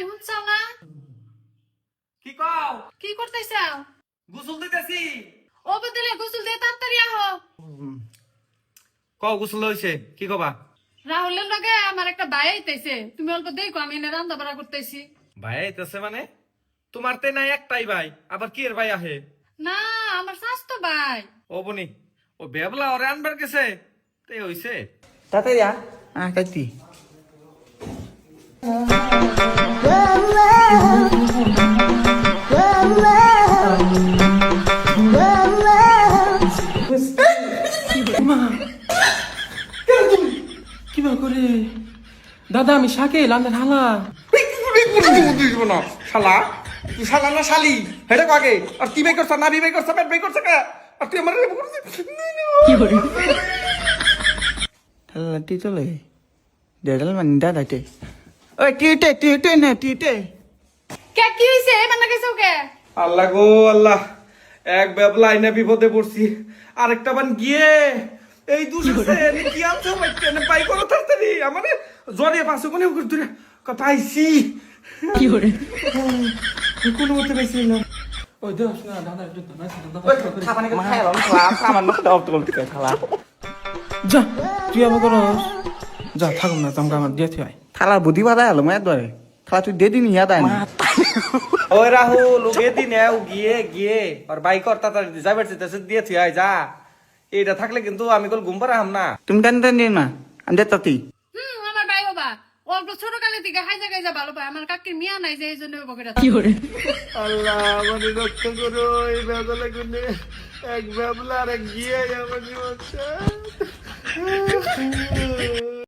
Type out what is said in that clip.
ভাই হুনছাও না? কি কও? কি করতেছাও? গোসল দিতেছি। ও বদলে গোসল দিয়ে তাড়াতাড়ি আহো। কও গোসল হইছে কি কবা? রাহুলের লগে আমার একটা ভাই আইতেছে, তুমি অল্প দেখো আমি এনে রান্না বাড়া করতেছি। ভাই আইতেছে মানে? তোমার তে নাই একটাই ভাই, আবার কি এর ভাই আহে? না, আমার স্বাস্থ্য ভাই। ও বনি, ও বেবলা ওরে আনবার গেছে, তে হইছে। তাড়াতাড়ি কাইতি কিবা করে দাদা আমি শাকিল আমাদের হালা শালা তুই শালা না শালি হেটা কাকে আর কি বাই করছ না বিবাই করছ পেট বাই করছ কা আর তুই আমার কি করে শালা টি চলে দেড়াল মানে দাদাতে ওই টিটে না টিটে কে কি হইছে মানে গেছো কে? আল্লাহ গো আল্লাহ, এক বেবলা আইনা বিপদে পড়ছি, আরেকটা বান গিয়ে এই দুসে কি আনছো ভাই, কেন পাই করো তাড়াতাড়ি আমারে জড়িয়ে পাশে কোনে দূরে পাইছি কি করে কোনো মতে পাইছি না। ওই দোস না দাদা একটু দাদা খাবানে কে খাই লম ক্লাস আমার নক দাও তো বলতে শালা যা তুই আবার করস যা থাকুম না তোমাকে আমার দিয়ে হয় থালা বুদ্ধি বাদা হলো মই দরে থালা তুই দে দিন ইয়াদ আইনি ওই রাহুল ও গেদি নে ও গিয়ে গিয়ে আর বাইক আর তাড়াতাড়ি যাবে দিয়ে থুই আয় যা, এইটা থাকলে কিন্তু আমি কল ঘুম পারাম না। তুমি দেন দেন না আমি দে তাতি আমার ভাই বাবা অল্প ছোট কালে থেকে হাই জায়গায় যা ভালো পায়, আমার কাকির মিয়া নাই যে এই জন্য বকেটা। কি করে আল্লাহ আমাকে রক্ষা করো, এই বেদলা গুনে এক বেবলা আর এক গিয়ে আমার জীবন